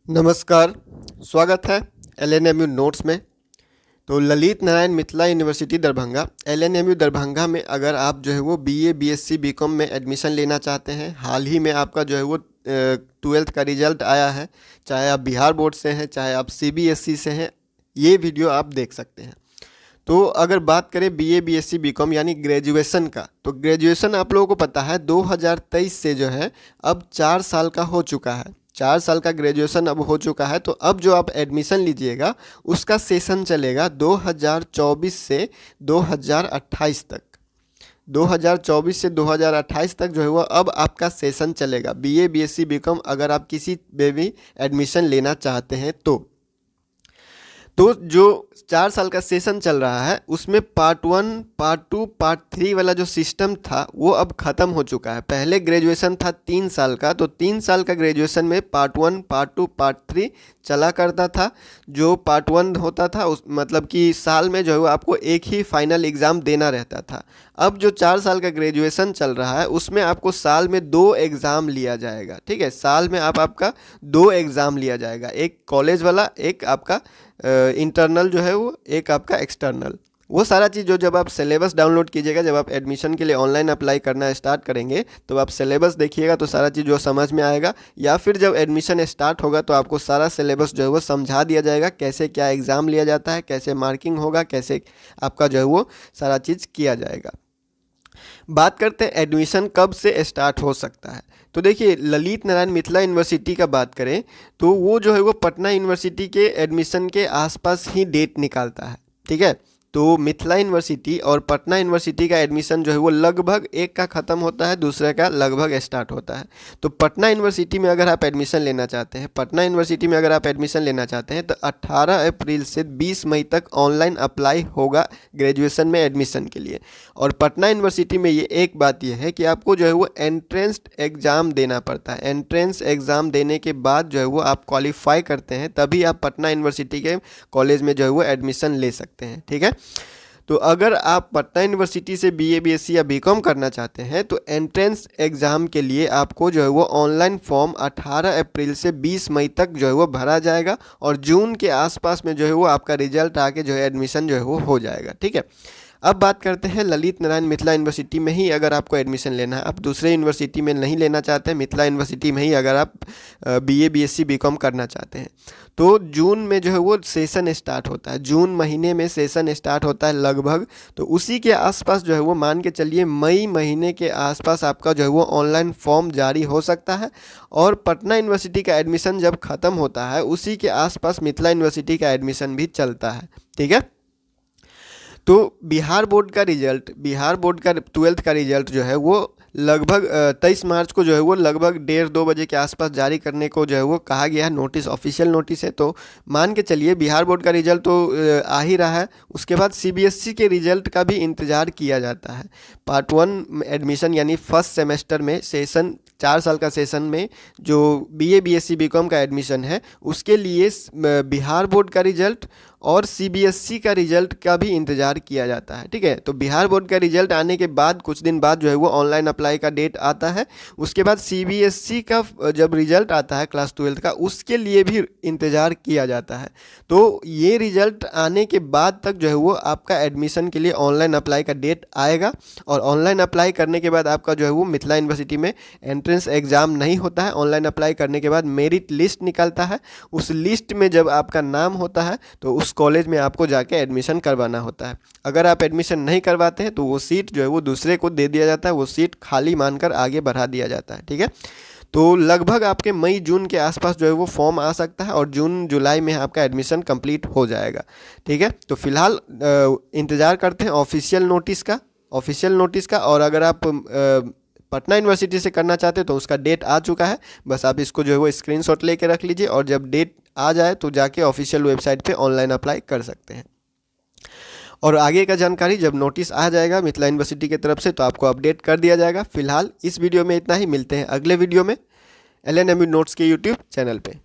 नमस्कार, स्वागत है एलएनएमयू नोट्स में। तो ललित नारायण मिथिला यूनिवर्सिटी दरभंगा, एलएनएमयू दरभंगा में अगर आप जो है वो बीए, बीएससी, बीकॉम में एडमिशन लेना चाहते हैं, हाल ही में आपका जो है वो 12th का रिजल्ट आया है, चाहे आप बिहार बोर्ड से हैं, चाहे आप सीबीएसई से हैं, ये वीडियो आप देख सकते हैं। तो अगर बात करें बीए, बीएससी, बीकॉम यानी ग्रेजुएशन का, तो ग्रेजुएशन आप लोगों को पता है 2023 से जो है अब 4 साल का हो चुका है। 4 साल का ग्रेजुएशन अब हो चुका है। तो अब जो आप एडमिशन लीजिएगा उसका सेशन चलेगा 2024 से 2028 तक। 2024 से 2028 तक जो है वो अब आपका सेशन चलेगा बीए, बीएससी, बीकॉम अगर आप किसी में भी एडमिशन लेना चाहते हैं तो जो 4 साल का सेशन चल रहा है उसमें पार्ट 1, पार्ट 2, पार्ट 3 वाला जो सिस्टम था वो अब ख़त्म हो चुका है। पहले ग्रेजुएशन था 3 साल का, तो 3 साल का ग्रेजुएशन में पार्ट 1, पार्ट 2, पार्ट 3 चला करता था। जो पार्ट 1 होता था उस मतलब कि साल में जो है वो आपको एक ही फाइनल एग्ज़ाम देना रहता था। अब जो 4 साल का ग्रेजुएशन चल रहा है उसमें आपको साल में 2 एग्ज़ाम लिया जाएगा। ठीक है, साल में आपका 2 एग्ज़ाम लिया जाएगा, एक कॉलेज वाला, एक आपका इंटरनल जो है वो, एक आपका एक्सटर्नल। वो सारा चीज़ जो जब आप सिलेबस डाउनलोड कीजिएगा, जब आप एडमिशन के लिए ऑनलाइन अप्लाई करना स्टार्ट करेंगे तो आप सिलेबस देखिएगा तो सारा चीज़ जो समझ में आएगा, या फिर जब एडमिशन स्टार्ट होगा तो आपको सारा सिलेबस जो है वो समझा दिया जाएगा, कैसे क्या एग्ज़ाम लिया जाता है, कैसे मार्किंग होगा, कैसे आपका जो है वो सारा चीज़ किया जाएगा। बात करते हैं एडमिशन कब से स्टार्ट हो सकता है। तो देखिए, ललित नारायण मिथिला यूनिवर्सिटी का बात करें तो वो जो है वो पटना यूनिवर्सिटी के एडमिशन के आसपास ही डेट निकालता है। ठीक है, तो मिथिला यूनिवर्सिटी और पटना यूनिवर्सिटी का एडमिशन जो है वो लगभग एक का ख़त्म होता है, दूसरे का लगभग स्टार्ट होता है। तो पटना यूनिवर्सिटी में अगर आप एडमिशन लेना चाहते हैं, पटना यूनिवर्सिटी में अगर आप एडमिशन लेना चाहते हैं तो 18 अप्रैल से 20 मई तक ऑनलाइन अप्लाई होगा ग्रेजुएशन में एडमिशन के लिए। और पटना यूनिवर्सिटी में ये एक बात यह है कि आपको जो है वो एंट्रेंस एग्ज़ाम देना पड़ता है। एंट्रेंस एग्ज़ाम देने के बाद जो है वो आप क्वालिफाई करते हैं, तभी आप पटना यूनिवर्सिटी के कॉलेज में जो है वो एडमिशन ले सकते हैं। ठीक है, तो अगर आप पटना यूनिवर्सिटी से बीए, बीएससी या बीकॉम करना चाहते हैं तो एंट्रेंस एग्ज़ाम के लिए आपको जो है वो ऑनलाइन फॉर्म 18 अप्रैल से 20 मई तक जो है वो भरा जाएगा, और जून के आसपास में जो है वो आपका रिजल्ट आके जो है एडमिशन जो है वो हो जाएगा। ठीक है, अब बात करते हैं ललित नारायण मिथिला यूनिवर्सिटी में ही अगर आपको एडमिशन लेना है, आप दूसरे यूनिवर्सिटी में नहीं लेना चाहते हैं, मिथिला यूनिवर्सिटी में ही अगर आप बीए, बीएससी, बीकॉम करना चाहते हैं, तो जून में जो है वो सेशन स्टार्ट होता है। जून महीने में सेशन स्टार्ट होता है लगभग, तो उसी के आसपास जो है वो मान के चलिए मई महीने के आसपास आपका जो है वो ऑनलाइन फॉर्म जारी हो सकता है। और पटना यूनिवर्सिटी का एडमिशन जब ख़त्म होता है उसी के आसपास मिथिला यूनिवर्सिटी का एडमिशन भी चलता है। ठीक है, तो बिहार बोर्ड का 12th का रिजल्ट जो है वो लगभग 23 मार्च को जो है वो लगभग 1:30-2 बजे के आसपास जारी करने को जो है वो कहा गया है। नोटिस ऑफिशियल नोटिस है, तो मान के चलिए बिहार बोर्ड का रिजल्ट तो आ ही रहा है। उसके बाद सीबीएसई के रिजल्ट का भी इंतज़ार किया जाता है। पार्ट 1 एडमिशन यानी फर्स्ट सेमेस्टर में सेशन, 4 साल का सेशन में जो बीए, बीएससी, बीकॉम का एडमिशन है उसके लिए बिहार बोर्ड का रिजल्ट और सीबीएसई का रिजल्ट का भी इंतज़ार किया जाता है। ठीक है, तो बिहार बोर्ड का रिजल्ट आने के बाद कुछ दिन बाद जो है वो ऑनलाइन अप्लाई का डेट आता है। उसके बाद सीबीएसई का जब रिजल्ट आता है क्लास 12th का, उसके लिए भी इंतज़ार किया जाता है। तो ये रिजल्ट आने के बाद तक जो है वो आपका एडमिशन के लिए ऑनलाइन अप्लाई का डेट आएगा, और ऑनलाइन अप्लाई करने के बाद आपका जो है वो मिथिला यूनिवर्सिटी में एंट्रेंस एग्ज़ाम नहीं होता है। ऑनलाइन अप्लाई करने के बाद मेरिट लिस्ट निकलता है, उस लिस्ट में जब आपका नाम होता है तो उस कॉलेज में आपको जाके एडमिशन करवाना होता है। अगर आप एडमिशन नहीं करवाते हैं तो वो सीट जो है वो दूसरे को दे दिया जाता है, वो सीट खाली मानकर आगे बढ़ा दिया जाता है। ठीक है, तो लगभग आपके मई जून के आसपास जो है वो फॉर्म आ सकता है, और जून जुलाई में आपका एडमिशन कंप्लीट हो जाएगा। ठीक है, तो फिलहाल इंतज़ार करते हैं ऑफिशियल नोटिस का। और अगर आप पटना यूनिवर्सिटी से करना चाहते हो तो उसका डेट आ चुका है, बस आप इसको जो है वो स्क्रीनशॉट लेके रख लीजिए, और जब डेट आ जाए तो जाके ऑफिशियल वेबसाइट पे ऑनलाइन अप्लाई कर सकते हैं। और आगे का जानकारी जब नोटिस आ जाएगा मिथिला यूनिवर्सिटी की तरफ से तो आपको अपडेट कर दिया जाएगा। फिलहाल इस वीडियो में इतना ही, मिलते हैं अगले वीडियो में एलएनएमयू नोट्स के यूट्यूब चैनल पे।